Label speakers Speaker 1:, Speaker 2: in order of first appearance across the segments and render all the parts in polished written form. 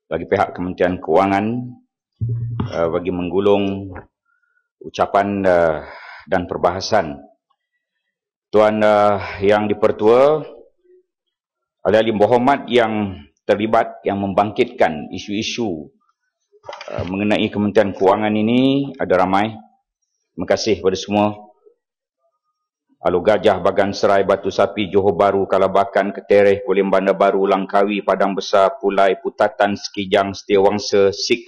Speaker 1: bagi pihak Kementerian Kewangan bagi menggulung ucapan dan perbahasan Tuan Yang Dipertua Ahli Berhormat yang terlibat, yang membangkitkan isu-isu mengenai Kementerian Kewangan ini ada ramai. Terima kasih kepada semua. Alu Gajah, Bagan Serai, Batu Sapi, Johor Bahru, Kalabakan, Ketereh, Kulim Bandar Baru, Langkawi, Padang Besar, Pulai, Putatan, Sekijang, Setiawangsa, Sik,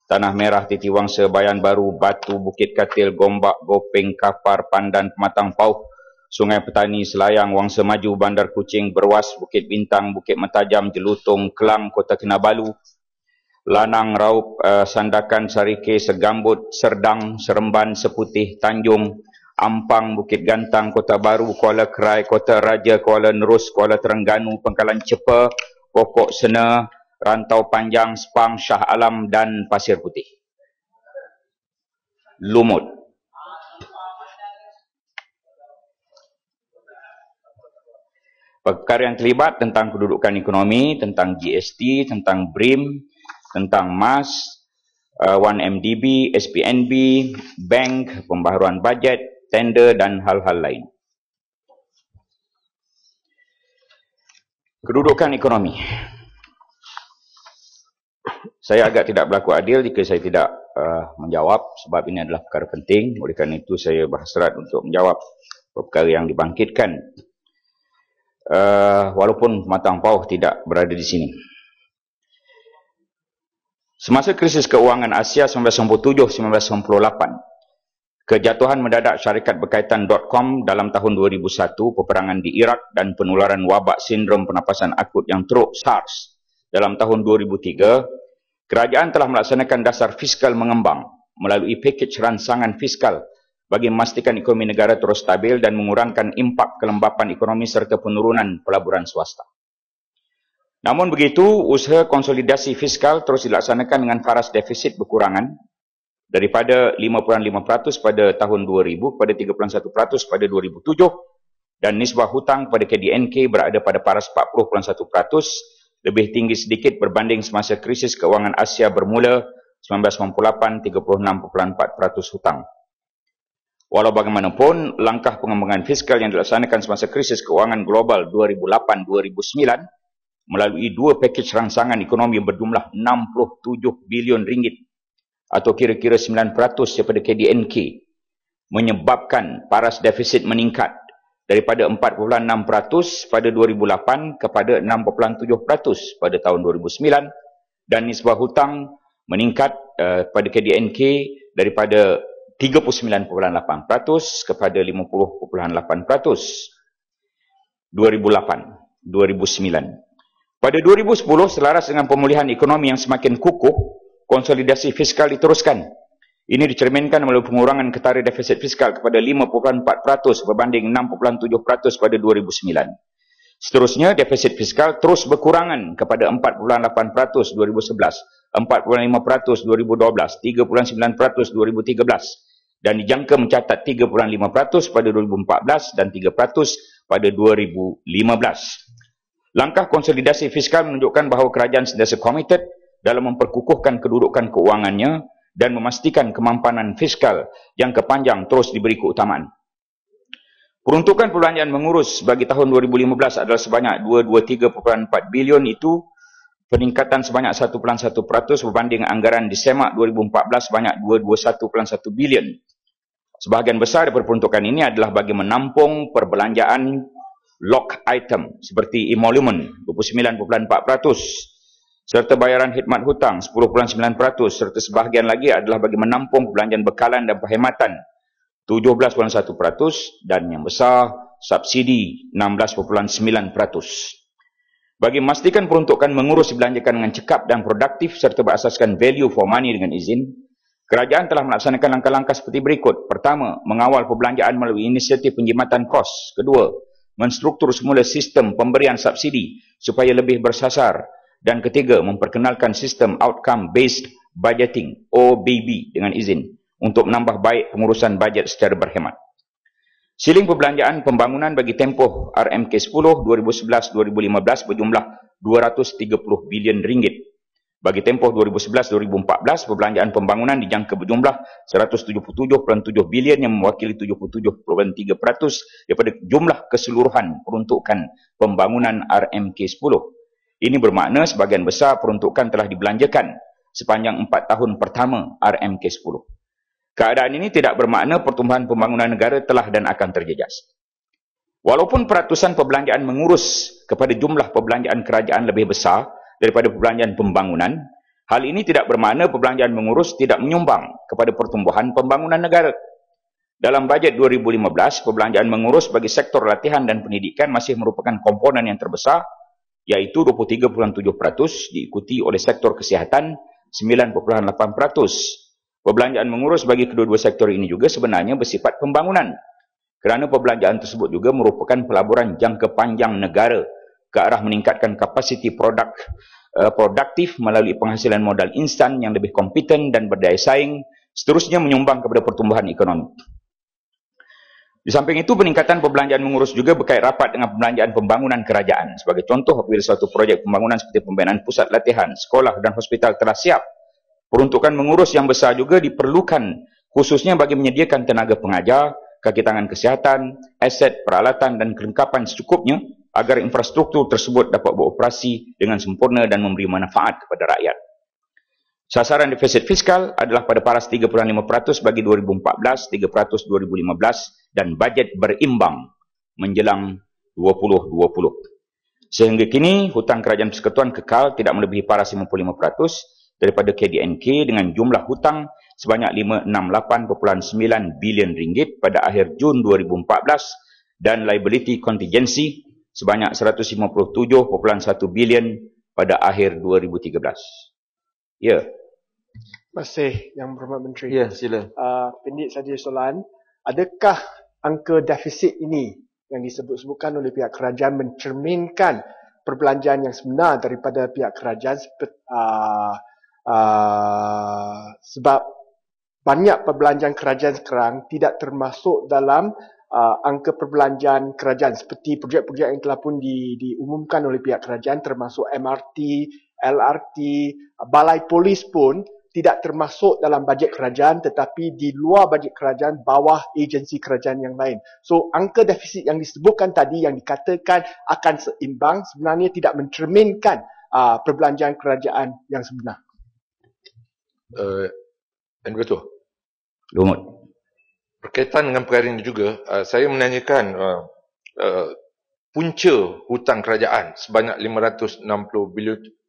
Speaker 1: Tanah Merah, Titiwangsa, Bayan Baru, Batu, Bukit Katil, Gombak, Gopeng, Kapar, Pandan, Pematang Pauh, Sungai Petani, Selayang, Wangsa Maju, Bandar Kucing, Berwas, Bukit Bintang, Bukit Metajam, Jelutong, Kelang, Kota Kinabalu, Lanang, Raup, Sandakan, Sarike, Segambut, Serdang, Seremban, Seputih, Tanjung, Ampang, Bukit Gantang, Kota Baru, Kuala Kerai, Kota Raja, Kuala Nerus, Kuala Terengganu, Pangkalan Cepa, Pokok Sena, Rantau Panjang, Sepang, Shah Alam dan Pasir Putih. Lumut. Perkara yang terlibat tentang kedudukan ekonomi, tentang GST, tentang BRIM, tentang MAS, 1MDB, SPNB, bank, pembaharuan bajet, tender dan hal-hal lain. Kedudukan ekonomi. Saya agak tidak berlaku adil jika saya tidak menjawab, sebab ini adalah perkara penting. Oleh kerana itu saya berhasrat untuk menjawab perkara yang dibangkitkan. Walaupun Pematang Pauh tidak berada di sini. Semasa krisis keuangan Asia 1997-1998, kejatuhan mendadak syarikat berkaitan .com dalam tahun 2001, peperangan di Iraq dan penularan wabak sindrom pernafasan akut yang teruk SARS dalam tahun 2003, kerajaan telah melaksanakan dasar fiskal mengembang melalui pakej rancangan fiskal bagi memastikan ekonomi negara terus stabil dan mengurangkan impak kelembapan ekonomi serta penurunan pelaburan swasta. Namun begitu, usaha konsolidasi fiskal terus dilaksanakan dengan faras defisit berkurangan daripada 5.5% pada tahun 2000 kepada 3.1% pada 2007 dan nisbah hutang pada KDNK berada pada paras 40.1%, lebih tinggi sedikit berbanding semasa krisis keuangan Asia bermula 1998, 36.4% hutang. Walau bagaimanapun, langkah pengembangan fiskal yang dilaksanakan semasa krisis keuangan global 2008-2009 melalui dua pakej rangsangan ekonomi berjumlah 67 bilion ringgit atau kira-kira 9% daripada KDNK menyebabkan paras defisit meningkat daripada 4.6% pada 2008 kepada 6.7% pada tahun 2009 dan nisbah hutang meningkat pada KDNK daripada 39.8% kepada 50.8% 2008-2009. Pada 2010, selaras dengan pemulihan ekonomi yang semakin kukuh, konsolidasi fiskal diteruskan. Ini dicerminkan melalui pengurangan ketara defisit fiskal kepada 5.4% berbanding 6.7% pada 2009. Seterusnya, defisit fiskal terus berkurangan kepada 4.8% 2011, 4.5% 2012, 3.9% 2013 dan dijangka mencatat 3.5% pada 2014 dan 3% pada 2015. Langkah konsolidasi fiskal menunjukkan bahawa kerajaan sentiasa komited dalam memperkukuhkan kedudukan keuangannya dan memastikan kemampanan fiskal jangka panjang terus diberi keutamaan. Peruntukan perbelanjaan mengurus bagi tahun 2015 adalah sebanyak 223.4 bilion, itu peningkatan sebanyak 1.1% berbanding anggaran disemak 2014 sebanyak 221.1 bilion. Sebahagian besar daripada peruntukan ini adalah bagi menampung perbelanjaan lock item seperti emolument 29.4%, serta bayaran khidmat hutang 10.9%, serta sebahagian lagi adalah bagi menampung perbelanjaan bekalan dan perkhidmatan 17.1% dan yang besar subsidi 16.9%. Bagi memastikan peruntukan mengurus dibelanjakan dengan cekap dan produktif serta berasaskan value for money dengan izin, kerajaan telah melaksanakan langkah-langkah seperti berikut. Pertama, mengawal perbelanjaan melalui inisiatif penjimatan kos. Kedua, menstruktur semula sistem pemberian subsidi supaya lebih bersasar. Dan ketiga, memperkenalkan sistem outcome-based budgeting (OBB) dengan izin untuk menambah baik pengurusan bajet secara berhemat. Siling perbelanjaan pembangunan bagi tempoh RMK 10 2011-2015 berjumlah 230 bilion ringgit. Bagi tempoh 2011-2014, perbelanjaan pembangunan dijangka berjumlah 177.7 bilion yang mewakili 77.3% daripada jumlah keseluruhan peruntukan pembangunan RMK 10. Ini bermakna sebahagian besar peruntukan telah dibelanjakan sepanjang 4 tahun pertama RMK 10. Keadaan ini tidak bermakna pertumbuhan pembangunan negara telah dan akan terjejas. Walaupun peratusan perbelanjaan mengurus kepada jumlah perbelanjaan kerajaan lebih besar daripada perbelanjaan pembangunan, hal ini tidak bermakna perbelanjaan mengurus tidak menyumbang kepada pertumbuhan pembangunan negara. Dalam bajet 2015, perbelanjaan mengurus bagi sektor latihan dan pendidikan masih merupakan komponen yang terbesar, iaitu 23.7%, diikuti oleh sektor kesihatan 9.8%. Perbelanjaan mengurus bagi kedua-dua sektor ini juga sebenarnya bersifat pembangunan, kerana perbelanjaan tersebut juga merupakan pelaburan jangka panjang negara ke arah meningkatkan kapasiti produktif melalui penghasilan modal instan yang lebih kompeten dan berdaya saing, seterusnya menyumbang kepada pertumbuhan ekonomi. Di samping itu, peningkatan perbelanjaan mengurus juga berkait rapat dengan perbelanjaan pembangunan kerajaan. Sebagai contoh, apabila suatu projek pembangunan seperti pembinaan pusat latihan, sekolah dan hospital telah siap, peruntukan mengurus yang besar juga diperlukan, khususnya bagi menyediakan tenaga pengajar, kaki tangan kesihatan, aset, peralatan dan kelengkapan secukupnya, agar infrastruktur tersebut dapat beroperasi dengan sempurna dan memberi manfaat kepada rakyat. Sasaran defisit fiskal adalah pada paras 3.5% bagi 2014, 3% 2015 dan bajet berimbang menjelang 2020. Sehingga kini, hutang kerajaan persekutuan kekal tidak melebihi paras 55% daripada KDNK dengan jumlah hutang sebanyak 568.9 bilion ringgit pada akhir Jun 2014 dan liability contingency sebanyak 157.1 bilion pada akhir 2013. Ya.
Speaker 2: Terima kasih Yang Berhormat Menteri.
Speaker 3: Ya, sila.
Speaker 2: Pendek saja soalan. Adakah angka defisit ini yang disebut-sebutkan oleh pihak kerajaan mencerminkan perbelanjaan yang sebenar daripada pihak kerajaan sebab banyak perbelanjaan kerajaan sekarang tidak termasuk dalam angka perbelanjaan kerajaan seperti projek-projek yang telah pun diumumkan oleh pihak kerajaan termasuk MRT, LRT, balai polis pun tidak termasuk dalam bajet kerajaan tetapi di luar bajet kerajaan bawah agensi kerajaan yang lain. So angka defisit yang disebutkan tadi yang dikatakan akan seimbang sebenarnya tidak mencerminkan perbelanjaan kerajaan yang sebenar.
Speaker 3: Yang Ketua.
Speaker 1: Lumut.
Speaker 3: Berkaitan dengan perkara ini juga, saya menanyakan punca hutang kerajaan sebanyak 560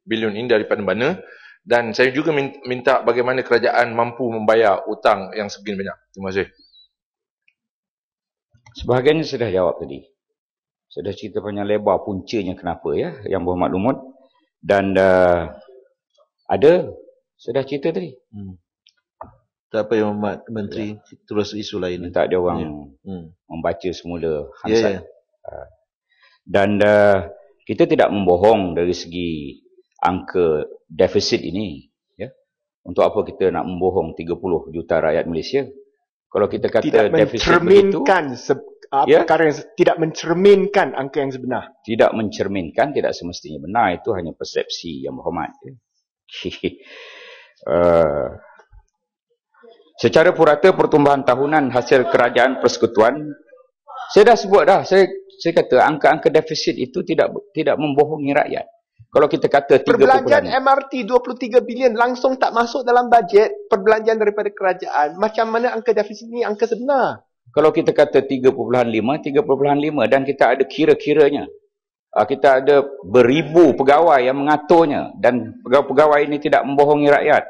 Speaker 3: bilion ini daripada mana, dan saya juga minta bagaimana kerajaan mampu membayar hutang yang sebegitu banyak. Terima kasih.
Speaker 1: Sebahagiannya sudah jawab tadi. Sudah cerita panjang lebar puncanya kenapa ya, Yang Berhormat Lumut. Dan ada, sudah cerita tadi.
Speaker 4: Tak apa Yang Berhormat Menteri, terus isu lain.
Speaker 1: Tak ada orang membaca semula Hansat. Dan kita tidak membohong dari segi angka defisit ini. Ya. Untuk apa kita nak membohong 30 juta rakyat Malaysia? Kalau kita kata
Speaker 2: tidak
Speaker 1: defisit begitu,
Speaker 2: perkara yang tidak mencerminkan angka yang sebenar.
Speaker 1: Tidak mencerminkan, tidak semestinya benar. Itu hanya persepsi Yang Berhormat. Secara purata pertumbuhan tahunan hasil kerajaan persekutuan, saya dah sebut dah, saya kata angka-angka defisit itu tidak membohongi rakyat. Kalau kita kata 3%.
Speaker 2: Perbelanjaan MRT 23 bilion langsung tak masuk dalam bajet perbelanjaan daripada kerajaan. Macam mana angka defisit ni angka sebenar?
Speaker 1: Kalau kita kata 3.5 dan kita ada kira-kiranya. Kita ada beribu pegawai yang mengaturnya dan pegawai ini tidak membohongi rakyat.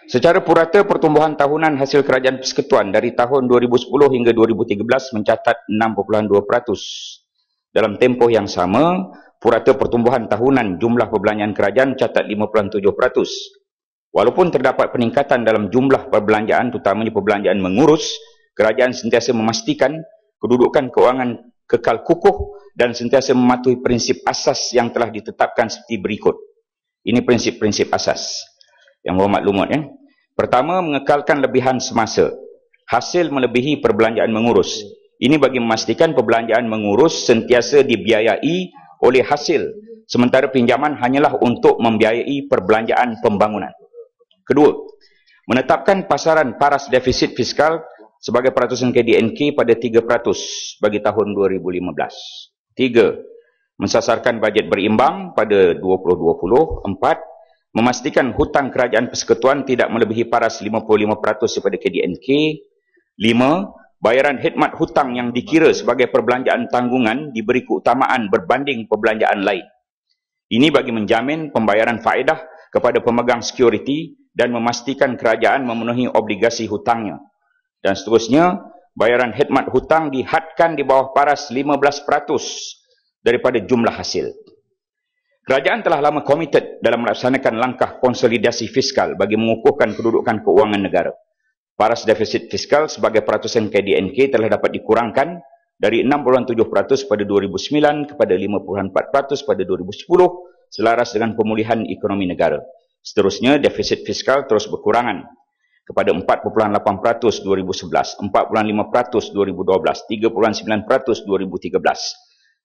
Speaker 1: Secara purata pertumbuhan tahunan hasil kerajaan persekutuan dari tahun 2010 hingga 2013 mencatat 6.2%. Dalam tempoh yang sama, purata pertumbuhan tahunan jumlah perbelanjaan kerajaan mencatat 5.7%. Walaupun terdapat peningkatan dalam jumlah perbelanjaan, terutamanya perbelanjaan mengurus, kerajaan sentiasa memastikan kedudukan keuangan kekal kukuh dan sentiasa mematuhi prinsip asas yang telah ditetapkan seperti berikut. Ini prinsip-prinsip asas yang berhormat lumut. Ya. Pertama, mengekalkan lebihan semasa. Hasil melebihi perbelanjaan mengurus. Ini bagi memastikan perbelanjaan mengurus sentiasa dibiayai oleh hasil, sementara pinjaman hanyalah untuk membiayai perbelanjaan pembangunan. Kedua, menetapkan pasaran paras defisit fiskal sebagai peratusan KDNK pada 3% bagi tahun 2015. Tiga, mensasarkan bajet berimbang pada 2020. Empat, memastikan hutang kerajaan persekutuan tidak melebihi paras 55% daripada KDNK. Lima, bayaran khidmat hutang yang dikira sebagai perbelanjaan tanggungan diberi keutamaan berbanding perbelanjaan lain. Ini bagi menjamin pembayaran faedah kepada pemegang security dan memastikan kerajaan memenuhi obligasi hutangnya. Dan seterusnya, bayaran khidmat hutang dihadkan di bawah paras 15% daripada jumlah hasil. Kerajaan telah lama komited dalam melaksanakan langkah konsolidasi fiskal bagi mengukuhkan kedudukan keuangan negara. Paras defisit fiskal sebagai peratusan KDNK telah dapat dikurangkan dari 6.7% pada 2009 kepada 5.4% pada 2010 selaras dengan pemulihan ekonomi negara. Seterusnya, defisit fiskal terus berkurangan kepada 4.8% 2011, 4.5% 2012, 3.9% 2013,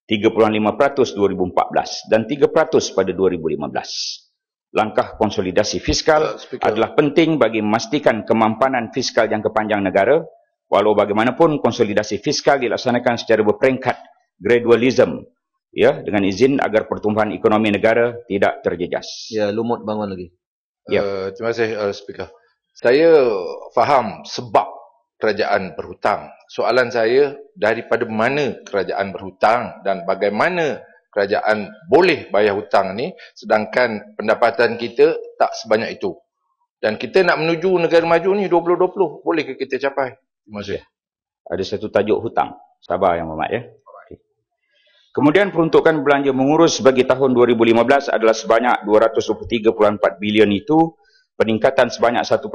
Speaker 1: 3.5% 2014 dan 3% pada 2015. Langkah konsolidasi fiskal adalah penting bagi memastikan kemampanan fiskal jangka panjang negara, walau bagaimanapun konsolidasi fiskal dilaksanakan secara berperingkat, gradualism, ya, dengan izin agar pertumbuhan ekonomi negara tidak terjejas.
Speaker 4: Ya, Lumut bangun lagi.
Speaker 3: Terima kasih, Speaker. Saya faham sebab kerajaan berhutang. Soalan saya, daripada mana kerajaan berhutang dan bagaimana kerajaan boleh bayar hutang ni sedangkan pendapatan kita tak sebanyak itu. Dan kita nak menuju negara maju ni 2020. Bolehkah kita capai? Terima kasih.
Speaker 1: Ada satu tajuk hutang. Sabar Yang Berhormat, ya. Kemudian peruntukan belanja mengurus bagi tahun 2015 adalah sebanyak 223.4 bilion itu, peningkatan sebanyak 1.1%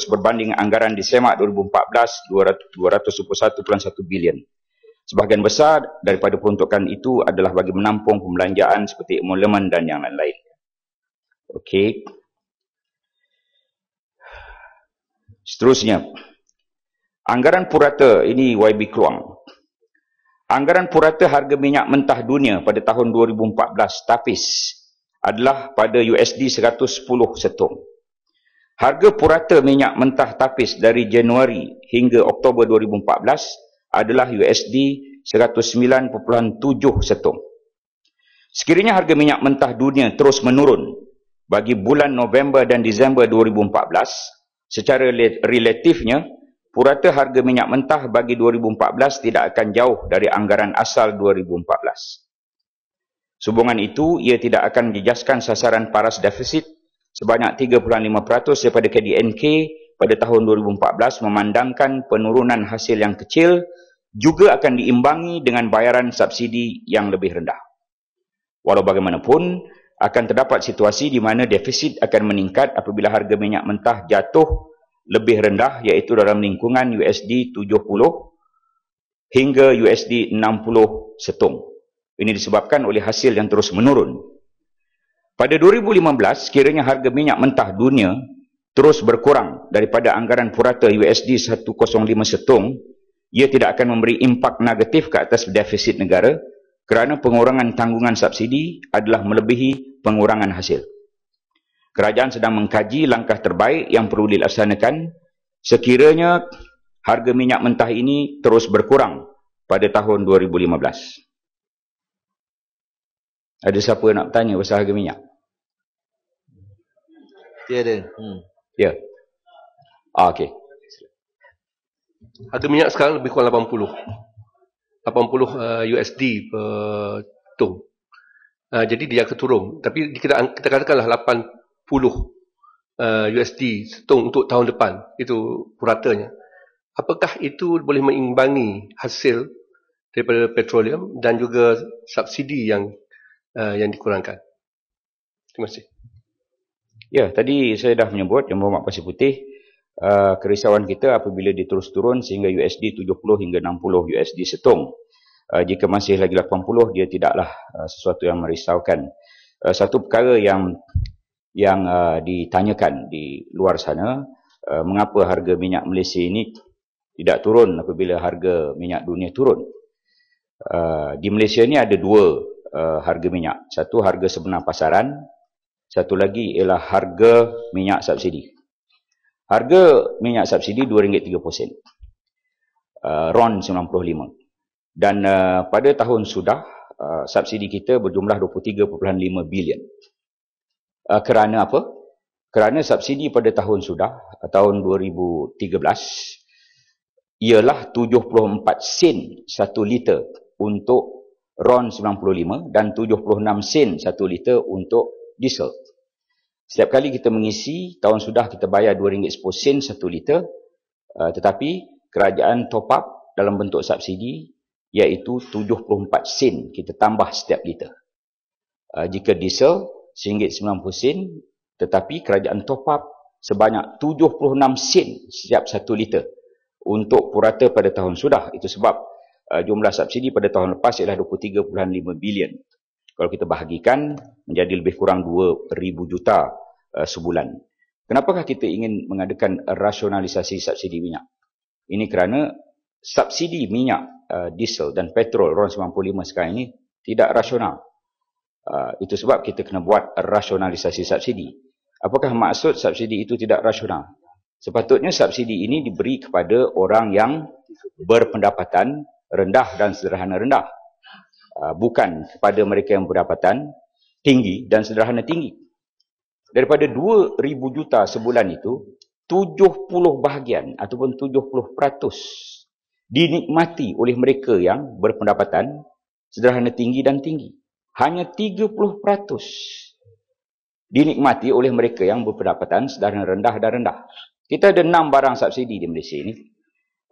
Speaker 1: berbanding anggaran di Semak 2014 221.1 bilion. Sebahagian besar daripada peruntukan itu adalah bagi menampung pembelanjaan seperti emolumen dan yang lain-lain. Okey. Seterusnya, anggaran purata, ini YB Keluang. Anggaran purata harga minyak mentah dunia pada tahun 2014 tapis adalah pada USD 110 setung. Harga purata minyak mentah tapis dari Januari hingga Oktober 2014 adalah USD 109.7 setung. Sekiranya harga minyak mentah dunia terus menurun bagi bulan November dan Disember 2014, secara relatifnya, purata harga minyak mentah bagi 2014 tidak akan jauh dari anggaran asal 2014. Sehubungan itu, ia tidak akan menjejaskan sasaran paras defisit sebanyak 3.5% daripada KDNK pada tahun 2014 memandangkan penurunan hasil yang kecil juga akan diimbangi dengan bayaran subsidi yang lebih rendah. Walau bagaimanapun, akan terdapat situasi di mana defisit akan meningkat apabila harga minyak mentah jatuh lebih rendah, iaitu dalam lingkungan USD 70 hingga USD 60 setung. Ini disebabkan oleh hasil yang terus menurun. Pada 2015, sekiranya harga minyak mentah dunia terus berkurang daripada anggaran purata USD 105 setung, ia tidak akan memberi impak negatif ke atas defisit negara kerana pengurangan tanggungan subsidi adalah melebihi pengurangan hasil. Kerajaan sedang mengkaji langkah terbaik yang perlu dilaksanakan sekiranya harga minyak mentah ini terus berkurang pada tahun 2015. Ada siapa nak bertanya pasal harga minyak?
Speaker 4: Tiada.
Speaker 1: Ya. Okey.
Speaker 5: Harga minyak sekarang lebih kurang 80 USD per tong. Jadi dia akan turun. Tapi kita katakanlah 80 USD setong untuk tahun depan. Itu puratanya. Apakah itu boleh mengimbangi hasil daripada petroleum dan juga subsidi yang dikurangkan? Terima kasih.
Speaker 1: Ya, tadi saya dah menyebut Yang Berhormat Pasir Putih, kerisauan kita apabila dia terus turun sehingga USD 70 hingga 60 USD setung. Jika masih lagi 80, dia tidaklah sesuatu yang merisaukan. Satu perkara yang ditanyakan di luar sana, mengapa harga minyak Malaysia ini tidak turun apabila harga minyak dunia turun. Di Malaysia ni ada dua harga minyak. Satu harga sebenar pasaran, satu lagi ialah harga minyak subsidi. Harga minyak subsidi RM2.30, RON 95. Dan pada tahun sudah, subsidi kita berjumlah 23.5 bilion. Kerana apa? Kerana subsidi pada tahun sudah, tahun 2013, ialah 74 sen 1 liter untuk RON 95 dan 76 sen 1 liter untuk diesel. Setiap kali kita mengisi, tahun sudah kita bayar RM2.10 1 liter, tetapi kerajaan top up dalam bentuk subsidi, iaitu 74 sen kita tambah setiap liter. Jika diesel, RM1.90, tetapi kerajaan top up sebanyak 76 sen setiap 1 liter untuk purata pada tahun sudah. Itu sebab jumlah subsidi pada tahun lepas ialah 23.5 bilion. Kalau kita bahagikan menjadi lebih kurang 2,000 juta sebulan. Kenapakah kita ingin mengadakan rasionalisasi subsidi minyak? Ini kerana subsidi minyak, diesel dan petrol RON 95 sekarang ini tidak rasional. Itu sebab kita kena buat rasionalisasi subsidi. Apakah maksud subsidi itu tidak rasional? Sepatutnya subsidi ini diberi kepada orang yang berpendapatan rendah dan sederhana rendah. Bukan kepada mereka yang berpendapatan tinggi dan sederhana tinggi. Daripada 2,000 juta sebulan itu, 70 bahagian ataupun 70% dinikmati oleh mereka yang berpendapatan sederhana tinggi dan tinggi. Hanya 30% dinikmati oleh mereka yang berpendapatan sederhana rendah dan rendah. Kita ada 6 barang subsidi di Malaysia ini.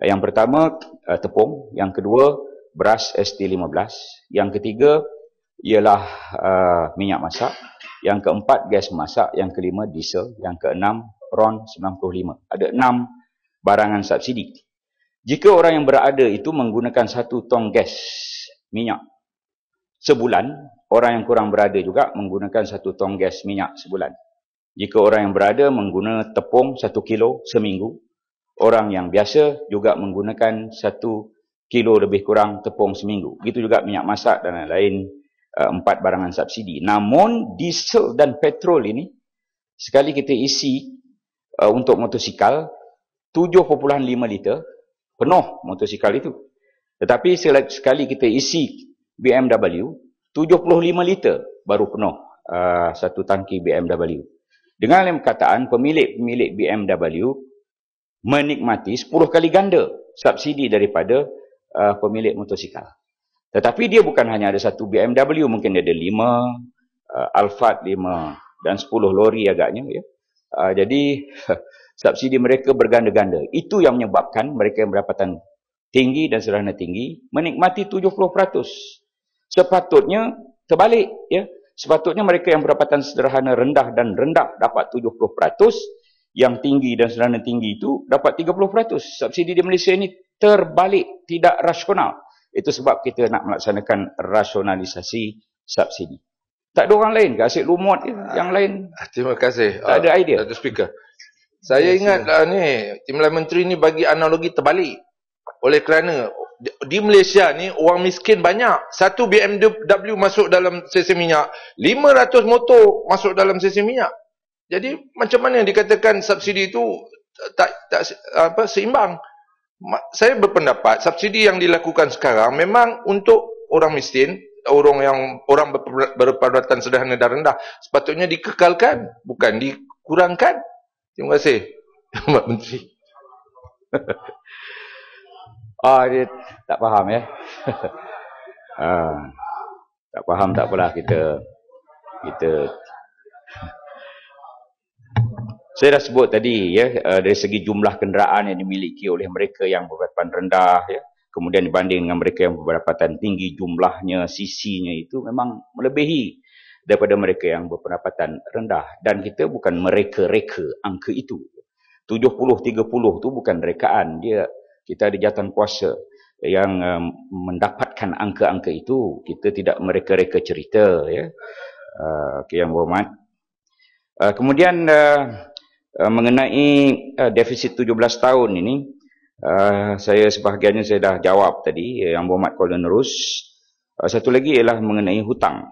Speaker 1: Yang pertama, tepung. Yang kedua, beras ST15. Yang ketiga, ialah minyak masak. Yang keempat, gas masak. Yang kelima, diesel. Yang keenam, RON 95. Ada 6 barangan subsidi. Jika orang yang berada itu menggunakan 1 tong gas minyak sebulan, orang yang kurang berada juga menggunakan 1 tong gas minyak sebulan. Jika orang yang berada menggunakan tepung 1 kilo seminggu, orang yang biasa juga menggunakan 1 kilo lebih kurang tepung seminggu. Begitu juga minyak masak dan lain-lain, 4 barangan subsidi. Namun diesel dan petrol ini, sekali kita isi untuk motosikal 7,5 liter, penuh motosikal itu. Tetapi sekali kita isi BMW, 75 liter baru penuh satu tangki BMW. Dengan lain perkataan, pemilik-pemilik BMW menikmati 10 kali ganda subsidi daripada pemilik motosikal. Tetapi dia bukan hanya ada 1 BMW, mungkin dia ada 5, Alphard 5 dan 10 lori agaknya. Ya. Jadi subsidi mereka berganda-ganda. Itu yang menyebabkan mereka yang berpendapatan tinggi dan sederhana tinggi menikmati 70%. Sepatutnya terbalik, ya. Sepatutnya mereka yang berpendapatan sederhana rendah dan rendah dapat 70%, yang tinggi dan sederhana tinggi itu dapat 30%. Subsidi di Malaysia ini terbalik, tidak rasional. Itu sebab kita nak melaksanakan rasionalisasi subsidi. Tak ada orang lain ke asyik lumut yang lain?
Speaker 3: Terima kasih.
Speaker 1: Tak ada idea.
Speaker 3: Datuk Speaker. Saya ingat ni Timbalan Menteri ni bagi analogi terbalik. Oleh kerana di Malaysia ni orang miskin banyak. 1 BMW masuk dalam sesi minyak, 500 motor masuk dalam sesi minyak. Jadi macam mana dikatakan subsidi itu tak seimbang? Saya berpendapat subsidi yang dilakukan sekarang memang untuk orang miskin, orang berpendapatan sederhana dan rendah, sepatutnya dikekalkan, bukan dikurangkan. Terima kasih, Pak Menteri.
Speaker 1: Dia tak faham ya. Tak faham, tak apalah, kita saya dah sebut tadi ya, dari segi jumlah kenderaan yang dimiliki oleh mereka yang berpendapatan rendah ya, kemudian dibanding dengan mereka yang berpendapatan tinggi, jumlahnya, sisinya itu memang melebihi daripada mereka yang berpendapatan rendah, dan kita bukan mereka-reka angka itu. 70-30 itu bukan rekaan, kita ada jawatan kuasa yang mendapatkan angka-angka itu. Kita tidak mereka-reka cerita ya. Yang berhormat. Kemudian mengenai defisit 17 tahun ini, saya sebahagiannya saya dah jawab tadi. Yang berhormat Kuala Nerus, Satu lagi ialah mengenai hutang.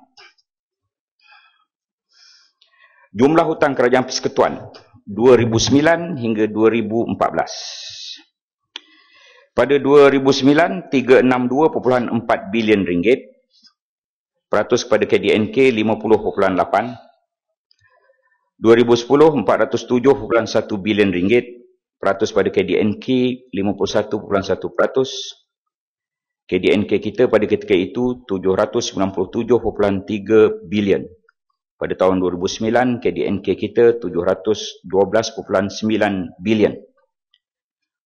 Speaker 1: Jumlah hutang Kerajaan Persekutuan 2009 hingga 2014. Pada 2009, 362.4 bilion ringgit. Peratus kepada KDNK 50.8. 2010, 407.1 bilion ringgit. Peratus pada KDNK 51.1%. KDNK kita pada ketika itu 797.3 bilion. Pada tahun 2009, KDNK kita 712.9 bilion.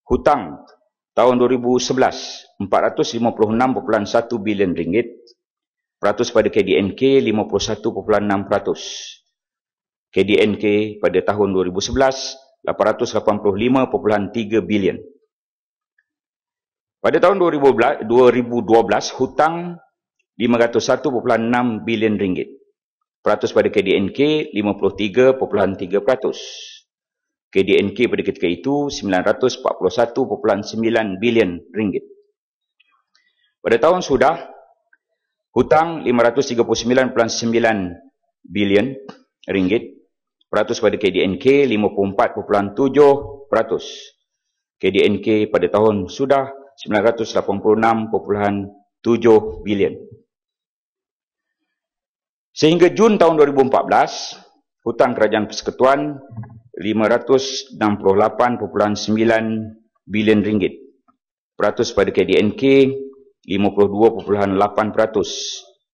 Speaker 1: Hutang tahun 2011, 456.1 bilion ringgit. Peratus pada KDNK 51.6%. KDNK pada tahun 2011, 885.3 bilion. Pada tahun 2012, hutang 501.6 bilion ringgit. Peratus pada KDNK 53.3%. KDNK pada ketika itu 941.9 bilion ringgit. Pada tahun sudah, hutang 539.9 bilion ringgit. Peratus pada KDNK 54.7%. KDNK pada tahun sudah 986.7 bilion. Sehingga Jun tahun 2014, hutang Kerajaan Persekutuan 568.9 bilion ringgit. Peratus pada KDNK 52.8%.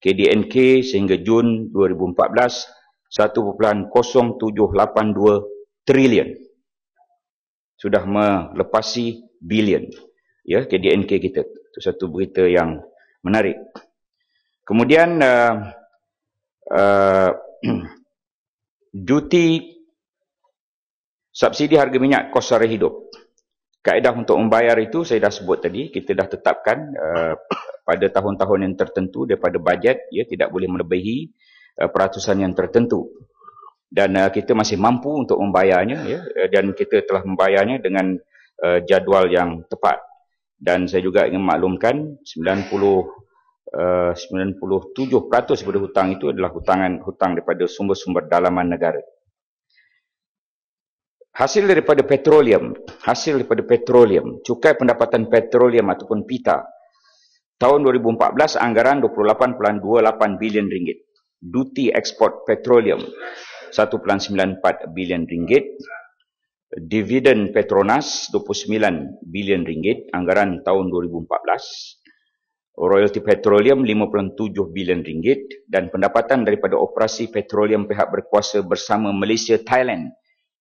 Speaker 1: KDNK sehingga Jun 2014 1.0782 trilion. Sudah melepasi bilion. Ya, KDNK kita. Itu satu berita yang menarik. Kemudian duti subsidi harga minyak kos sara hidup. Kaedah untuk membayar itu saya dah sebut tadi, kita dah tetapkan pada tahun-tahun yang tertentu daripada bajet, ya, tidak boleh melebihi peratusan yang tertentu. Dan kita masih mampu untuk membayarnya, ya, dan kita telah membayarnya dengan jadual yang tepat. Dan saya juga ingin maklumkan 97% daripada hutang itu adalah hutang daripada sumber-sumber dalaman negara. Hasil daripada petroleum, cukai pendapatan petroleum ataupun PITA, tahun 2014 anggaran 28.28 bilion ringgit. Duti ekspor petroleum 1.94 bilion ringgit. Dividen Petronas 29 bilion ringgit anggaran tahun 2014. Royalti petroleum 5.7 bilion ringgit dan pendapatan daripada operasi petroleum pihak berkuasa bersama Malaysia Thailand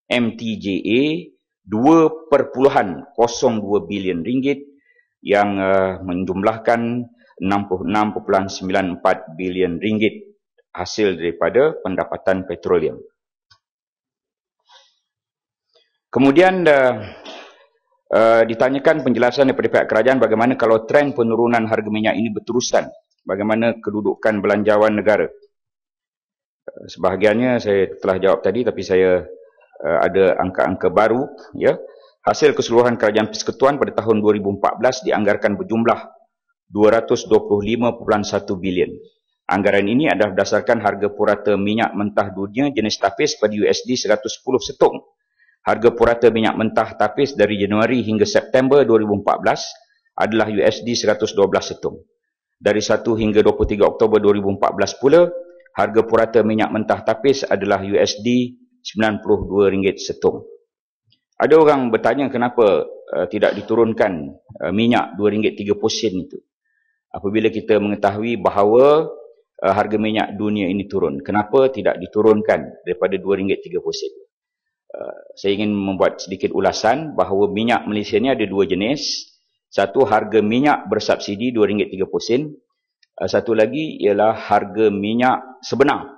Speaker 1: MTJA 2.02 bilion ringgit yang menjumlahkan 66.94 bilion ringgit hasil daripada pendapatan petroleum. Kemudian ditanyakan penjelasan daripada pihak kerajaan bagaimana kalau trend penurunan harga minyak ini berterusan, bagaimana kedudukan belanjawan negara. Sebahagiannya saya telah jawab tadi, tapi saya ada angka-angka baru, ya. Hasil keseluruhan Kerajaan Persekutuan pada tahun 2014 dianggarkan berjumlah 225.1 bilion. Anggaran ini adalah berdasarkan harga purata minyak mentah dunia jenis tapis pada USD 110 setung. Harga purata minyak mentah tapis dari Januari hingga September 2014 adalah USD 112 setung. Dari 1 hingga 23 Oktober 2014 pula, harga purata minyak mentah tapis adalah USD RM92 setung. Ada orang bertanya kenapa tidak diturunkan minyak RM2.30 itu. Apabila kita mengetahui bahawa harga minyak dunia ini turun, kenapa tidak diturunkan daripada RM2.30? Saya ingin membuat sedikit ulasan bahawa minyak Malaysia ni ada dua jenis. Satu, harga minyak bersubsidi RM2.30. Satu lagi ialah harga minyak sebenar.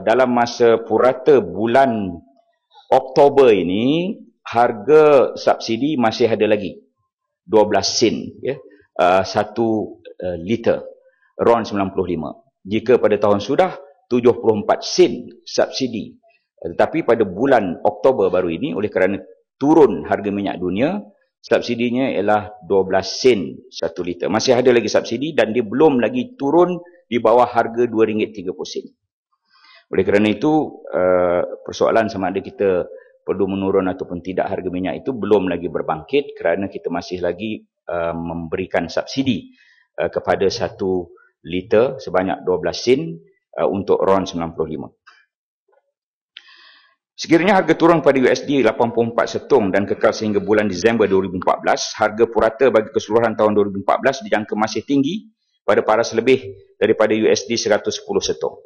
Speaker 1: Dalam masa purata bulan Oktober ini, harga subsidi masih ada lagi 12 sen, ya, 1 liter, RON 95. Jika pada tahun sudah 74 sen subsidi. Tetapi pada bulan Oktober baru ini, oleh kerana turun harga minyak dunia, subsidinya ialah 12 sen 1 liter. Masih ada lagi subsidi dan dia belum lagi turun di bawah harga RM2.30. Oleh kerana itu, persoalan sama ada kita perlu menurun ataupun tidak harga minyak itu belum lagi berbangkit kerana kita masih lagi memberikan subsidi kepada 1 liter sebanyak 12 sen untuk RON 95. Sekiranya harga turun pada USD 84 setong dan kekal sehingga bulan Disember 2014, harga purata bagi keseluruhan tahun 2014 dijangka masih tinggi pada paras lebih daripada USD 110 setong.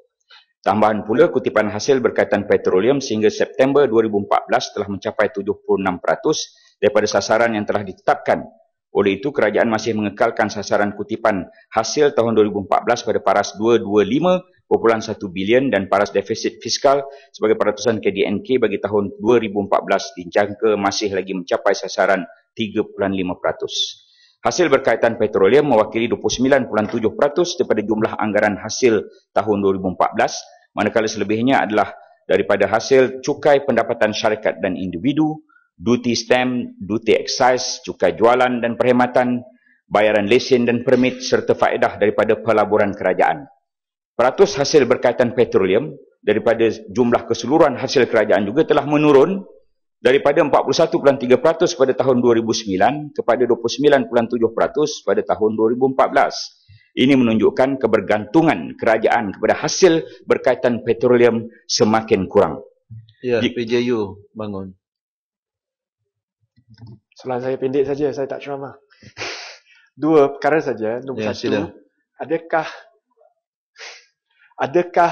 Speaker 1: Tambahan pula, kutipan hasil berkaitan petroleum sehingga September 2014 telah mencapai 76% daripada sasaran yang telah ditetapkan. Oleh itu, kerajaan masih mengekalkan sasaran kutipan hasil tahun 2014 pada paras 225.1 bilion dan paras defisit fiskal sebagai peratusan KDNK bagi tahun 2014 dijangka masih lagi mencapai sasaran 3.5%. Hasil berkaitan petroleum mewakili 29.7% daripada jumlah anggaran hasil tahun 2014, manakala selebihnya adalah daripada hasil cukai pendapatan syarikat dan individu, duty stamp, duty excise, cukai jualan dan perkhidmatan, bayaran lesen dan permit serta faedah daripada pelaburan kerajaan. Peratus hasil berkaitan petroleum daripada jumlah keseluruhan hasil kerajaan juga telah menurun daripada 41.3% pada tahun 2009 kepada 29.7% pada tahun 2014. Ini menunjukkan kebergantungan kerajaan kepada hasil berkaitan petroleum semakin kurang.
Speaker 4: Ya, PJU bangun.
Speaker 2: Soalan saya pendek saja, saya tak ceramah. 2 perkara saja. Nombor
Speaker 4: Ya,
Speaker 2: 1,
Speaker 4: sila.
Speaker 2: adakah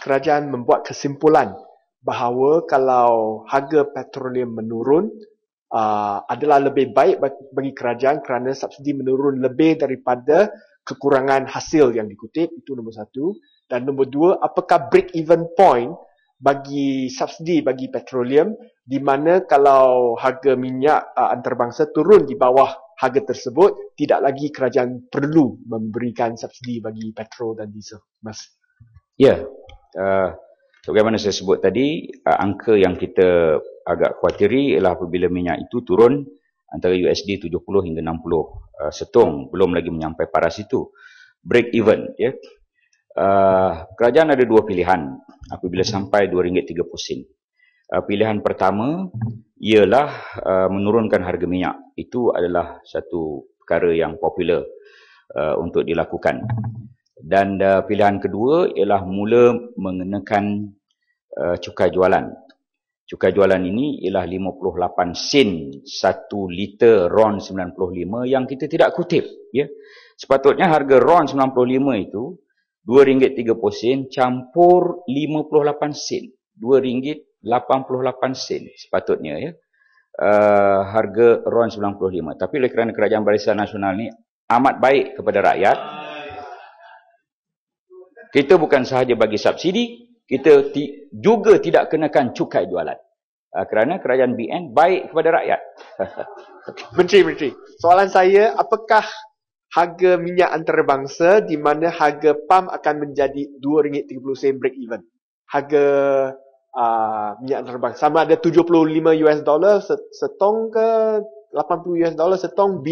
Speaker 2: kerajaan membuat kesimpulan bahawa kalau harga petroleum menurun adalah lebih baik bagi kerajaan kerana subsidi menurun lebih daripada kekurangan hasil yang dikutip? Itu nombor 1. Dan nombor 2, apakah break even point bagi subsidi bagi petroleum di mana kalau harga minyak antarabangsa turun di bawah harga tersebut, tidak lagi kerajaan perlu memberikan subsidi bagi petrol dan diesel? Mas.
Speaker 1: Ya, sebagaimana saya sebut tadi, angka yang kita agak khawatiri ialah apabila minyak itu turun antara USD 70 hingga 60 setong, belum lagi menyampai paras itu. Break even, ya. Kerajaan ada 2 pilihan apabila sampai RM2.30. Pilihan pertama ialah menurunkan harga minyak. Itu adalah satu perkara yang popular untuk dilakukan. Dan pilihan kedua ialah mula mengenakan cukai jualan. Cukai jualan ini ialah 58 sen 1 liter RON 95 yang kita tidak kutip. Ya. Sepatutnya harga RON 95 itu RM2.30 campur 58 sen. RM2.88 sepatutnya, ya. Harga RON 95. Tapi oleh kerana Kerajaan Barisan Nasional ni amat baik kepada rakyat, kita bukan sahaja bagi subsidi, kita juga tidak kenakan cukai jualan. Kerana kerajaan BN baik kepada rakyat.
Speaker 2: Menteri, soalan saya, apakah harga minyak antarabangsa di mana harga PAM akan menjadi RM2.30 break even? Harga minyak antarabangsa sama ada $75 setong ke $80 setong,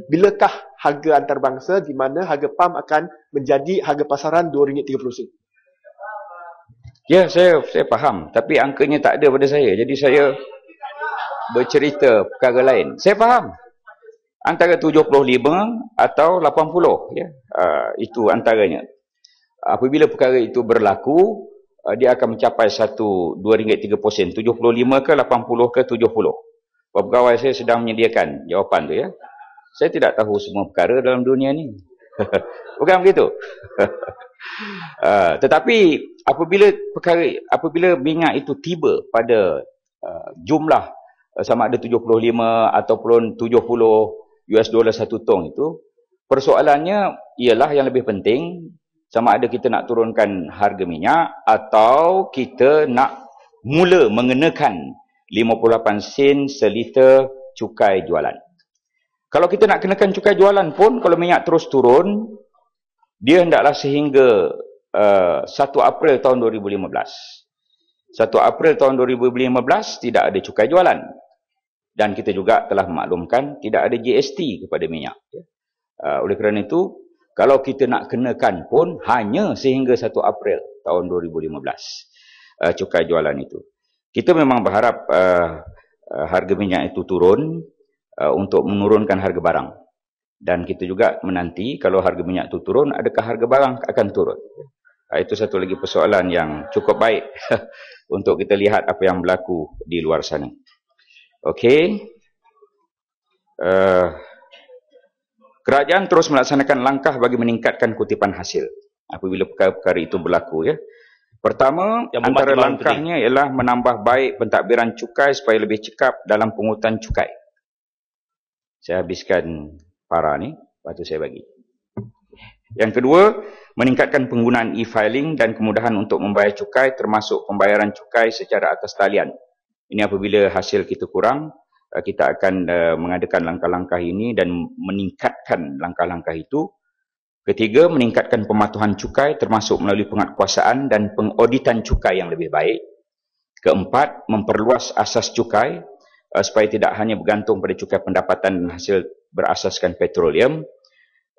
Speaker 2: bilakah harga antarabangsa di mana harga PAM akan menjadi harga pasaran RM2.30?
Speaker 1: Ya, saya faham. Tapi angkanya tak ada pada saya. Jadi saya bercerita perkara lain. Saya faham. Antara 75 atau 80. Ya. Itu antaranya. Apabila perkara itu berlaku, dia akan mencapai RM2.30. 75 ke 80 ke 70. Pegawai saya sedang menyediakan jawapan tu, ya. Saya tidak tahu semua perkara dalam dunia ni. Bukan begitu. Tetapi apabila minyak itu tiba pada jumlah sama ada 75 ataupun 70 US dollar 1 tong itu, persoalannya ialah yang lebih penting sama ada kita nak turunkan harga minyak atau kita nak mula mengenakan 58 sen seliter cukai jualan. Kalau kita nak kenakan cukai jualan pun, kalau minyak terus turun, dia hendaklah sehingga 1 April tahun 2015. 1 April tahun 2015 tidak ada cukai jualan. Dan kita juga telah memaklumkan tidak ada GST kepada minyak. Oleh kerana itu, kalau kita nak kenakan pun hanya sehingga 1 April tahun 2015 cukai jualan itu. Kita memang berharap harga minyak itu turun untuk menurunkan harga barang. Dan kita juga menanti kalau harga minyak itu turun, adakah harga barang akan turun. Itu satu lagi persoalan yang cukup baik untuk kita lihat apa yang berlaku di luar sana. Okey. Kerajaan terus melaksanakan langkah bagi meningkatkan kutipan hasil apabila perkara-perkara itu berlaku. Pertama, antara langkahnya ialah menambah baik pentadbiran cukai supaya lebih cekap dalam pungutan cukai. Saya habiskan para ni, lepas tu saya bagi. Yang kedua, meningkatkan penggunaan e-filing dan kemudahan untuk membayar cukai termasuk pembayaran cukai secara atas talian. Ini apabila hasil kita kurang, kita akan mengadakan langkah-langkah ini dan meningkatkan langkah-langkah itu. Ketiga, meningkatkan pematuhan cukai termasuk melalui penguatkuasaan dan pengauditan cukai yang lebih baik. Keempat, memperluas asas cukai supaya tidak hanya bergantung pada cukai pendapatan dan hasil berasaskan petroleum.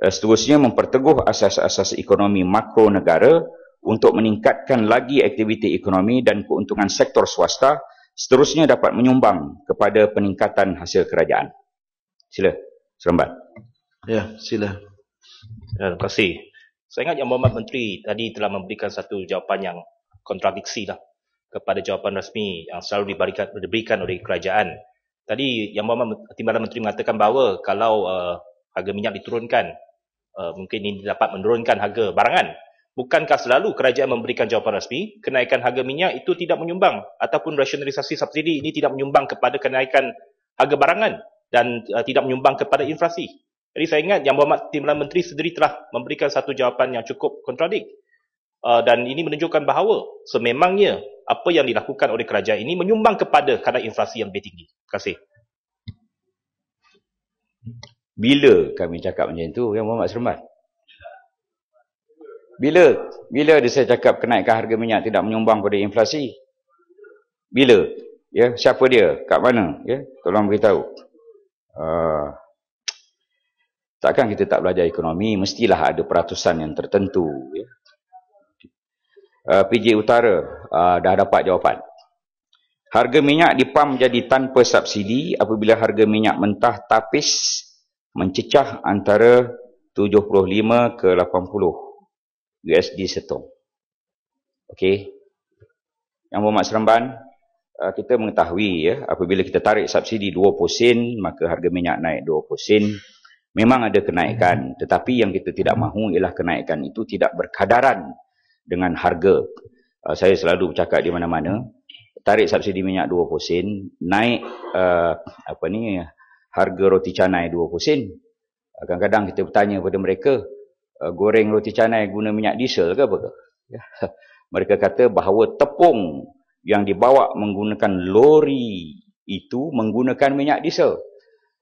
Speaker 1: Seterusnya, memperteguh asas-asas ekonomi makro negara untuk meningkatkan lagi aktiviti ekonomi dan keuntungan sektor swasta. Seterusnya dapat menyumbang kepada peningkatan hasil kerajaan. Sila, Seremban.
Speaker 4: Ya, sila.
Speaker 6: Terima kasih. Saya ingat Yang Berhormat Menteri tadi telah memberikan satu jawapan yang kontradiksi kepada jawapan rasmi yang selalu diberikan oleh kerajaan. Tadi Yang Berhormat Timbalan Menteri mengatakan bahawa kalau harga minyak diturunkan, mungkin ini dapat menurunkan harga barangan. Bukankah selalu kerajaan memberikan jawapan rasmi, kenaikan harga minyak itu tidak menyumbang ataupun rasionalisasi subsidi ini tidak menyumbang kepada kenaikan harga barangan dan tidak menyumbang kepada inflasi. Jadi saya ingat Yang Berhormat Timbalan Menteri sendiri telah memberikan satu jawapan yang cukup kontradik. Dan ini menunjukkan bahawa sememangnya apa yang dilakukan oleh kerajaan ini menyumbang kepada kadar inflasi yang lebih tinggi. Terima kasih.
Speaker 1: Bila kami cakap macam itu, Yang Berhormat Seremban? Bila ada saya cakap kenaikan harga minyak tidak menyumbang pada inflasi? Bila? Ya, siapa dia? Kat mana? Ya, tolong beritahu. Takkan kita tak belajar ekonomi, mestilah ada peratusan yang tertentu. Ya. PJ Utara dah dapat jawapan. Harga minyak dipam jadi tanpa subsidi apabila harga minyak mentah tapis mencecah antara 75 ke 80 USD setong. Okey. Yang Berhormat Seremban, kita mengetahui ya, apabila kita tarik subsidi 20 sen, maka harga minyak naik 20 sen. Memang ada kenaikan, tetapi yang kita tidak mahu ialah kenaikan itu tidak berkadaran dengan harga. Saya selalu bercakap di mana-mana, tarik subsidi minyak 20 sen, naik harga roti canai 20 sen. Kadang-kadang kita bertanya kepada mereka, goreng roti canai guna minyak diesel ke apa ke? Ya. Mereka kata bahawa tepung yang dibawa menggunakan lori itu menggunakan minyak diesel.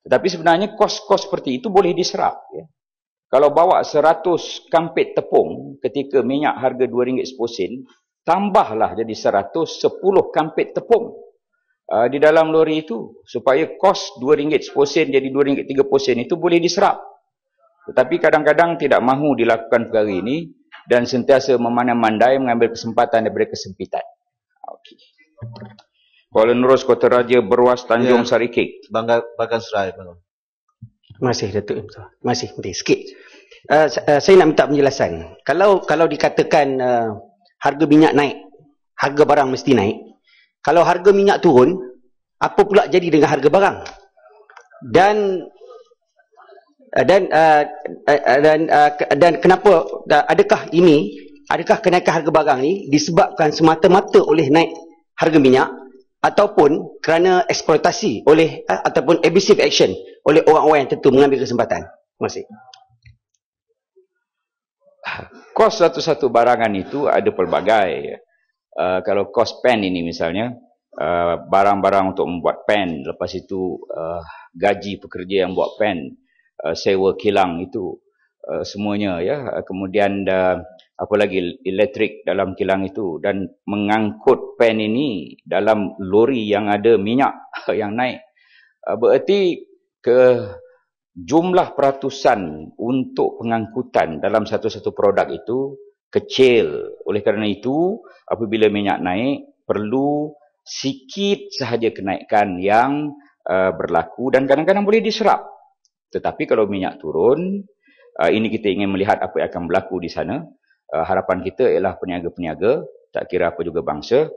Speaker 1: Tetapi sebenarnya kos-kos seperti itu boleh diserap. Ya. Kalau bawa 100 kampit tepung ketika minyak harga RM2 10 sen, tambahlah jadi 110 kampit tepung di dalam lori itu. Supaya kos RM2 10 sen jadi RM2 30 sen itu boleh diserap. Tetapi kadang-kadang tidak mahu dilakukan perkara ini dan sentiasa memandai-mandai mengambil kesempatan daripada kesempitan. Okey. Kuala Nerus, Kota Raja, Berwas, Tanjung Sarikik.
Speaker 4: Bagan Serai.
Speaker 7: Terima kasih, Datuk. Terima kasih, Menteri. Sikit. Saya nak minta penjelasan. Kalau dikatakan harga minyak naik, harga barang mesti naik. Kalau harga minyak turun, apa pula jadi dengan harga barang? Dan kenapa adakah kenaikan harga barang ni disebabkan semata-mata oleh naik harga minyak ataupun kerana eksploitasi oleh ataupun abusive action oleh orang-orang yang tentu mengambil kesempatan? Terima kasih.
Speaker 1: Kos satu-satu barangan itu ada pelbagai. Kalau kos pen ini misalnya, barang-barang untuk membuat pen, lepas itu gaji pekerja yang buat pen, sewa kilang itu semuanya ya, kemudian apa lagi, elektrik dalam kilang itu, dan mengangkut pen ini dalam lori yang ada minyak yang naik bererti jumlah peratusan untuk pengangkutan dalam satu-satu produk itu kecil. Oleh kerana itu, apabila minyak naik, perlu sikit sahaja kenaikan yang berlaku dan kadang-kadang boleh diserap. Tetapi kalau minyak turun, ini kita ingin melihat apa yang akan berlaku di sana. Harapan kita ialah peniaga-peniaga, tak kira apa juga bangsa,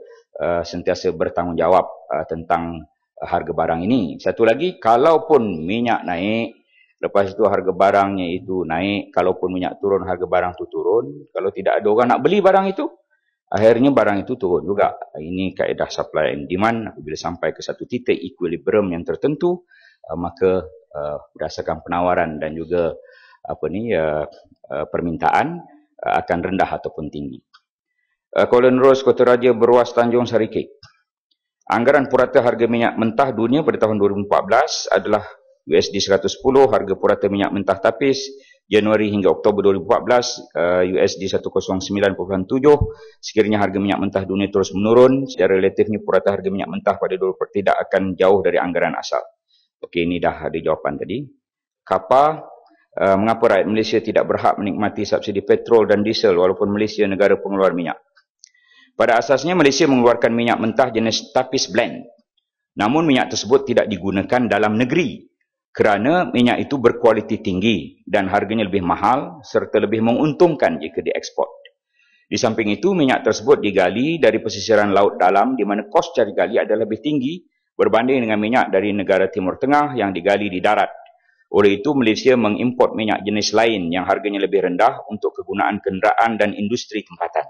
Speaker 1: sentiasa bertanggungjawab tentang harga barang ini. Satu lagi, kalaupun minyak naik, lepas itu harga barangnya itu naik, kalaupun minyak turun, harga barang itu turun. Kalau tidak ada orang nak beli barang itu, akhirnya barang itu turun juga. Ini kaedah supply and demand. Apabila sampai ke satu titik equilibrium yang tertentu, maka berdasarkan penawaran dan juga permintaan akan rendah ataupun tinggi. Kuala Nerus, Kota Raja, Beruas, Tanjung Sari Kek. Anggaran purata harga minyak mentah dunia pada tahun 2014 adalah USD 110, harga purata minyak mentah tapis Januari hingga Oktober 2014 USD 109.7. Sekiranya harga minyak mentah dunia terus menurun, secara relatifnya purata harga minyak mentah pada 2014 tidak akan jauh dari anggaran asal. Okey, ini dah ada jawapan tadi. Kapa, mengapa rakyat Malaysia tidak berhak menikmati subsidi petrol dan diesel walaupun Malaysia negara pengeluar minyak? Pada asasnya Malaysia mengeluarkan minyak mentah jenis tapis blend. Namun minyak tersebut tidak digunakan dalam negeri kerana minyak itu berkualiti tinggi dan harganya lebih mahal serta lebih menguntungkan jika diekspor. Di samping itu, minyak tersebut digali dari pesisiran laut dalam di mana kos cari gali adalah lebih tinggi berbanding dengan minyak dari negara Timur Tengah yang digali di darat. Oleh itu, Malaysia mengimport minyak jenis lain yang harganya lebih rendah untuk kegunaan kenderaan dan industri tempatan.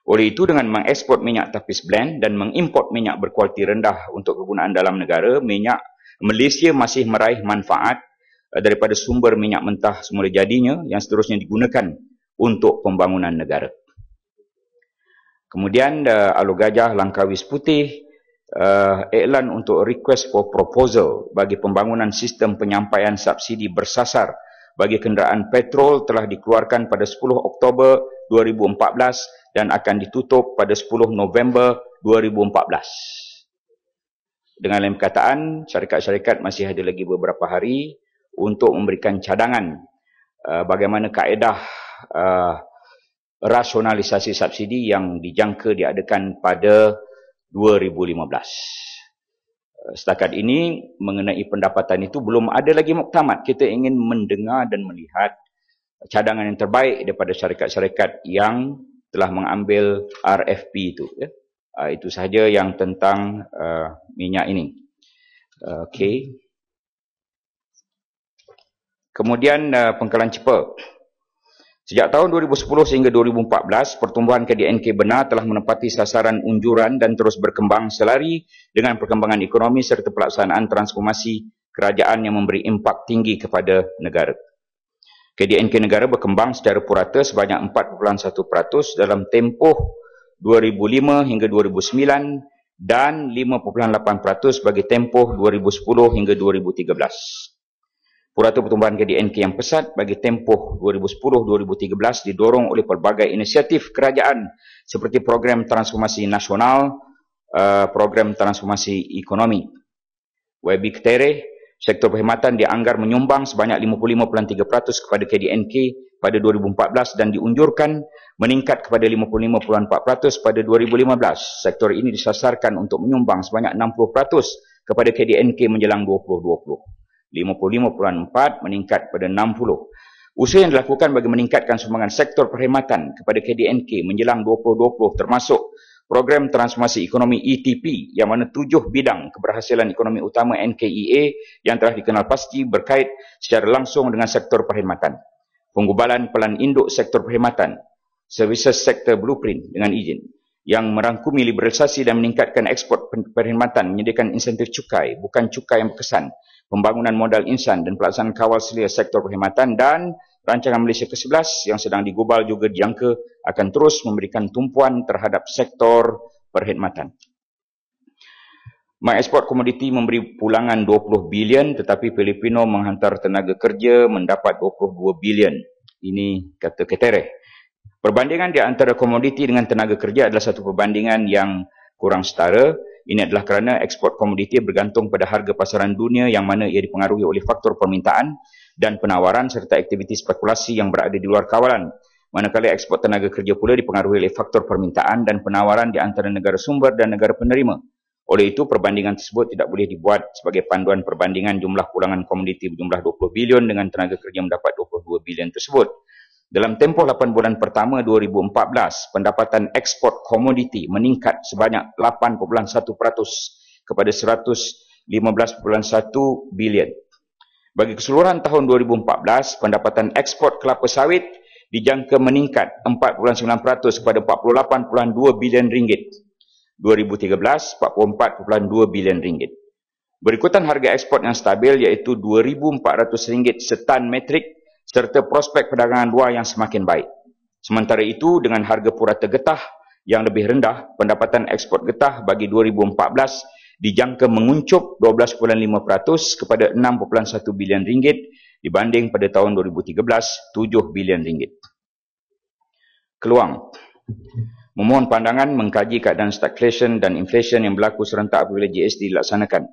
Speaker 1: Oleh itu, dengan mengekspor minyak tapis blend dan mengimport minyak berkualiti rendah untuk kegunaan dalam negara, minyak Malaysia masih meraih manfaat daripada sumber minyak mentah semula jadinya yang seterusnya digunakan untuk pembangunan negara. Kemudian, Alor Gajah, Langkawis Putih, iklan untuk request for proposal bagi pembangunan sistem penyampaian subsidi bersasar bagi kenderaan petrol telah dikeluarkan pada 10 Oktober 2014 dan akan ditutup pada 10 November 2014. Dengan lain perkataan, syarikat-syarikat masih ada lagi beberapa hari untuk memberikan cadangan bagaimana kaedah rasionalisasi subsidi yang dijangka diadakan pada 2015. Setakat ini, mengenai pendapatan itu belum ada lagi muktamad. Kita ingin mendengar dan melihat cadangan yang terbaik daripada syarikat-syarikat yang telah mengambil RFP itu. Ya. Itu sahaja yang tentang minyak ini. Okey. Kemudian pengkalan cepa. Sejak tahun 2010 sehingga 2014, pertumbuhan KDNK benar telah menepati sasaran unjuran dan terus berkembang selari dengan perkembangan ekonomi serta pelaksanaan transformasi kerajaan yang memberi impak tinggi kepada negara. KDNK negara berkembang secara purata sebanyak 4.1% dalam tempoh 2005 hingga 2009 dan 5.8% bagi tempoh 2010 hingga 2013. Purata pertumbuhan KDNK yang pesat bagi tempoh 2010-2013 didorong oleh pelbagai inisiatif kerajaan seperti program transformasi nasional, program transformasi ekonomi. YB Ketereh, sektor perkhidmatan dianggar menyumbang sebanyak 55.3% kepada KDNK pada 2014 dan diunjurkan meningkat kepada 55.4% pada 2015. Sektor ini disasarkan untuk menyumbang sebanyak 60% kepada KDNK menjelang 2020. 55.4 meningkat pada 60. Usaha yang dilakukan bagi meningkatkan sumbangan sektor perkhidmatan kepada KDNK menjelang 2020 termasuk program transformasi ekonomi ETP yang mana 7 bidang keberhasilan ekonomi utama NKEA yang telah dikenal pasti berkait secara langsung dengan sektor perkhidmatan. Penggubalan pelan induk sektor perkhidmatan, services sector blueprint dengan izin, yang merangkumi liberalisasi dan meningkatkan ekspor perkhidmatan, menyediakan insentif cukai, bukan cukai yang berkesan, pembangunan modal insan dan pelaksanaan kawal selia sektor perkhidmatan dan rancangan Malaysia ke-11 yang sedang digubal juga dijangka akan terus memberikan tumpuan terhadap sektor perkhidmatan. Mengekspor komoditi memberi pulangan 20 bilion tetapi Filipino menghantar tenaga kerja mendapat 22 bilion. Ini kata Ketereh. Perbandingan di antara komoditi dengan tenaga kerja adalah satu perbandingan yang kurang setara. Ini adalah kerana ekspor komoditi bergantung pada harga pasaran dunia yang mana ia dipengaruhi oleh faktor permintaan dan penawaran serta aktiviti spekulasi yang berada di luar kawalan. Manakala ekspor tenaga kerja pula dipengaruhi oleh faktor permintaan dan penawaran di antara negara sumber dan negara penerima. Oleh itu, perbandingan tersebut tidak boleh dibuat sebagai panduan perbandingan jumlah pulangan komoditi berjumlah 20 bilion dengan tenaga kerja mendapat 22 bilion tersebut. Dalam tempoh 8 bulan pertama 2014, pendapatan ekspor komoditi meningkat sebanyak 8.1% kepada 115.1 bilion. Bagi keseluruhan tahun 2014, pendapatan ekspor kelapa sawit dijangka meningkat 4.9% kepada 48.2 bilion ringgit. 2013, 44.2 bilion ringgit. Berikutan harga ekspor yang stabil iaitu RM2,400 setan metrik serta prospek perdagangan luar yang semakin baik. Sementara itu, dengan harga purata getah yang lebih rendah, pendapatan ekspor getah bagi 2014 dijangka menguncup 12.5% kepada 6.1 bilion ringgit dibanding pada tahun 2013, 7 bilion ringgit. Keluang. Memohon pandangan mengkaji keadaan stagflation dan inflation yang berlaku serentak apabila GST dilaksanakan.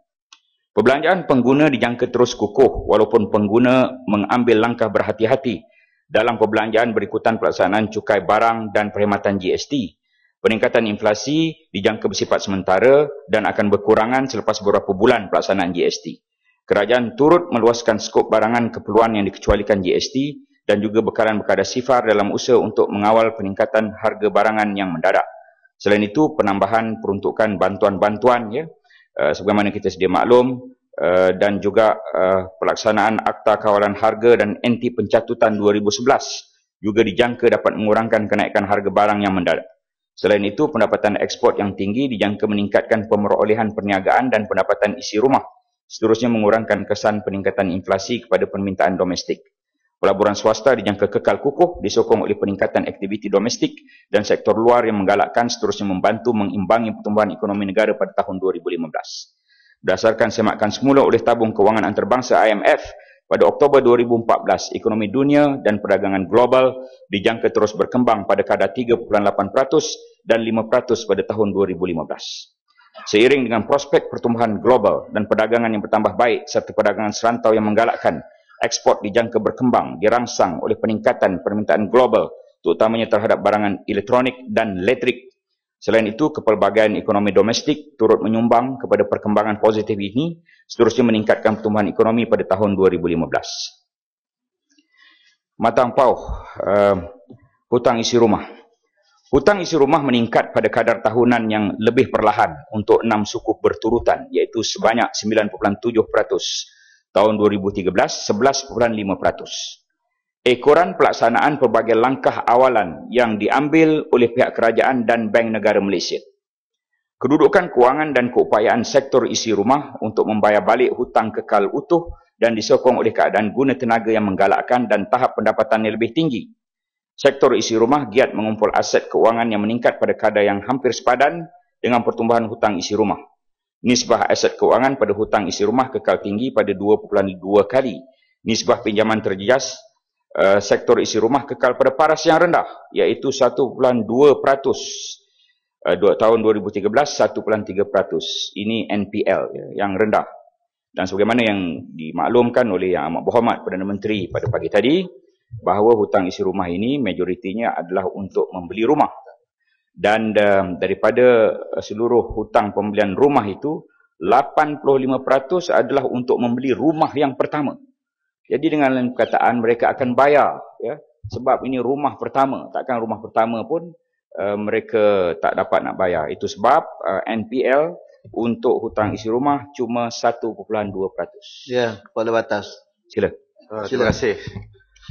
Speaker 1: Perbelanjaan pengguna dijangka terus kukuh walaupun pengguna mengambil langkah berhati-hati dalam perbelanjaan berikutan pelaksanaan cukai barang dan perkhidmatan GST. Peningkatan inflasi dijangka bersifat sementara dan akan berkurangan selepas beberapa bulan pelaksanaan GST. Kerajaan turut meluaskan skop barangan keperluan yang dikecualikan GST dan juga bekalan-bekalan sifar dalam usaha untuk mengawal peningkatan harga barangan yang mendadak. Selain itu, penambahan peruntukan bantuan-bantuan, sebagaimana kita sedia maklum, dan juga pelaksanaan Akta Kawalan Harga dan Anti Pencatutan 2011 juga dijangka dapat mengurangkan kenaikan harga barang yang mendadak. Selain itu, pendapatan ekspor yang tinggi dijangka meningkatkan pemerolehan perniagaan dan pendapatan isi rumah, seterusnya mengurangkan kesan peningkatan inflasi kepada permintaan domestik. Pelaburan swasta dijangka kekal kukuh disokong oleh peningkatan aktiviti domestik dan sektor luar yang menggalakkan seterusnya membantu mengimbangi pertumbuhan ekonomi negara pada tahun 2015. Berdasarkan semakan semula oleh Tabung Kewangan Antarabangsa IMF, pada Oktober 2014, ekonomi dunia dan perdagangan global dijangka terus berkembang pada kadar 3.8% dan 5% pada tahun 2015. Seiring dengan prospek pertumbuhan global dan perdagangan yang bertambah baik serta perdagangan serantau yang menggalakkan, ekspor dijangka berkembang dirangsang oleh peningkatan permintaan global terutamanya terhadap barangan elektronik dan elektrik. Selain itu, kepelbagaian ekonomi domestik turut menyumbang kepada perkembangan positif ini, seterusnya meningkatkan pertumbuhan ekonomi pada tahun 2015. Matang pauh, hutang isi rumah. Hutang isi rumah meningkat pada kadar tahunan yang lebih perlahan untuk 6 suku berturutan, iaitu sebanyak 9.7%. Tahun 2013, 11.5%. Ekoran pelaksanaan pelbagai langkah awalan yang diambil oleh pihak kerajaan dan Bank Negara Malaysia. Kedudukan kewangan dan keupayaan sektor isi rumah untuk membayar balik hutang kekal utuh dan disokong oleh keadaan guna tenaga yang menggalakkan dan tahap pendapatan yang lebih tinggi. Sektor isi rumah giat mengumpul aset kewangan yang meningkat pada kadar yang hampir sepadan dengan pertumbuhan hutang isi rumah. Nisbah aset kewangan pada hutang isi rumah kekal tinggi pada 2.2 kali. Nisbah pinjaman terjejas sektor isi rumah kekal pada paras yang rendah, iaitu 1.2%. Tahun 2013, 1.3%. Ini NPL yang rendah. Dan sebagaimana yang dimaklumkan oleh Yang Amat Berhormat Perdana Menteri pada pagi tadi, bahawa hutang isi rumah ini majoritinya adalah untuk membeli rumah. Dan daripada seluruh hutang pembelian rumah itu, 85% adalah untuk membeli rumah yang pertama. Jadi dengan lain perkataan, mereka akan bayar. Sebab ini rumah pertama. Takkan rumah pertama pun mereka tak dapat nak bayar. Itu sebab NPL untuk hutang isi rumah cuma 1.2%.
Speaker 4: Ya, Kepala Batas.
Speaker 1: Sila.
Speaker 8: Terima kasih.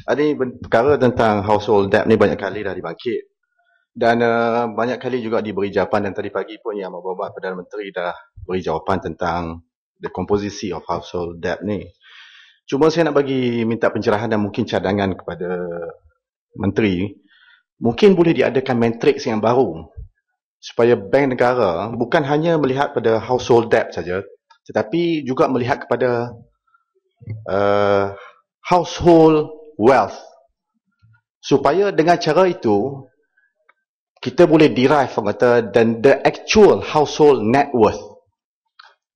Speaker 8: Ini perkara tentang household debt ni banyak kali dah dibangkit. Dan banyak kali juga diberi jawapan, dan tadi pagi pun Yang Amat Berhormat Perdana Menteri dah beri jawapan tentang the composition of household debt ni. Cuma saya nak minta pencerahan dan mungkin cadangan kepada Menteri. Mungkin boleh diadakan matriks yang baru supaya bank negara bukan hanya melihat pada household debt saja, tetapi juga melihat kepada household wealth. Supaya dengan cara itu kita boleh derive kata dan the actual household net worth.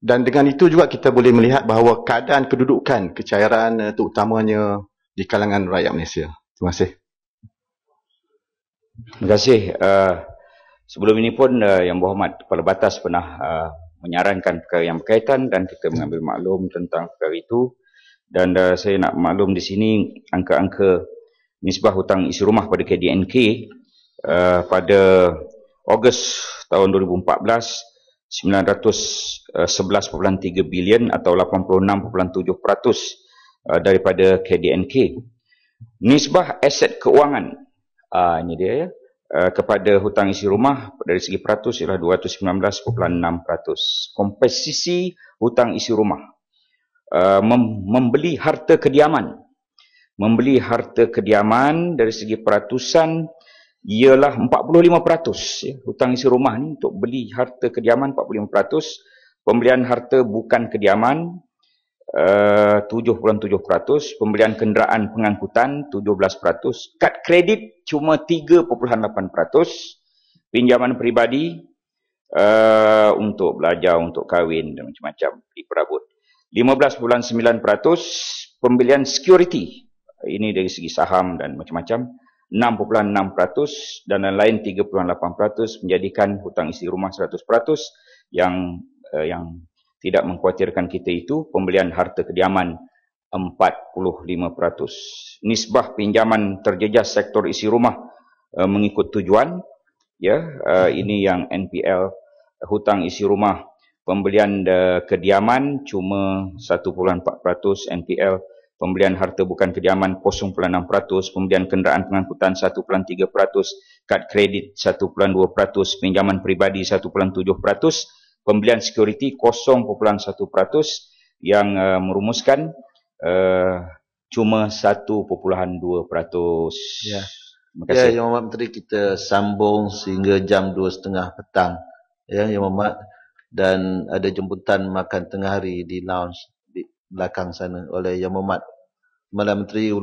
Speaker 8: Dan dengan itu juga kita boleh melihat bahawa keadaan kedudukan kecairan terutamanya di kalangan rakyat Malaysia. Terima kasih.
Speaker 1: Terima kasih. Sebelum ini pun Yang Berhormat Kepala Batas pernah menyarankan perkara yang berkaitan dan kita mengambil maklum tentang perkara itu. Dan saya nak maklum di sini angka-angka nisbah hutang isi rumah pada KDNK pada Ogos tahun 2014 911.3 bilion atau 86.7% daripada KDNK. Nisbah aset keuangan ini dia ya, kepada hutang isi rumah dari segi peratus ialah 219.6%. Komposisi hutang isi rumah, membeli harta kediaman. Membeli harta kediaman dari segi peratusan ialah 45%. Ya. Hutang isi rumah ni untuk beli harta kediaman 45%. Pembelian harta bukan kediaman 7.7%. Pembelian kenderaan pengangkutan 17%. Kad kredit cuma 3.8%. Pinjaman peribadi untuk belajar, untuk kahwin dan macam-macam diperabot 15.9%. Pembelian security, ini dari segi saham dan macam-macam 6.6% dan lain-lain 3.8%, menjadikan hutang isi rumah 100%. Yang tidak mengkhawatirkan kita itu pembelian harta kediaman 45%. Nisbah pinjaman terjejas sektor isi rumah mengikut tujuan, ya, ini yang NPL hutang isi rumah. Pembelian kediaman cuma 1.4%, NPL pembelian harta bukan kediaman 0.6%, pembelian kenderaan pengangkutan 1.3%, kad kredit 1.2%, pinjaman peribadi 1.7%, pembelian security 0.1%, yang merumuskan cuma 1.2%.
Speaker 4: Ya.
Speaker 1: Terima kasih.
Speaker 4: Ya, Yang Berhormat Menteri, kita sambung sehingga jam 2.30 petang. Ya, Yang Berhormat, dan ada jemputan makan tengah hari di lounge di belakang sana oleh Yang Berhormat Perdana Menteri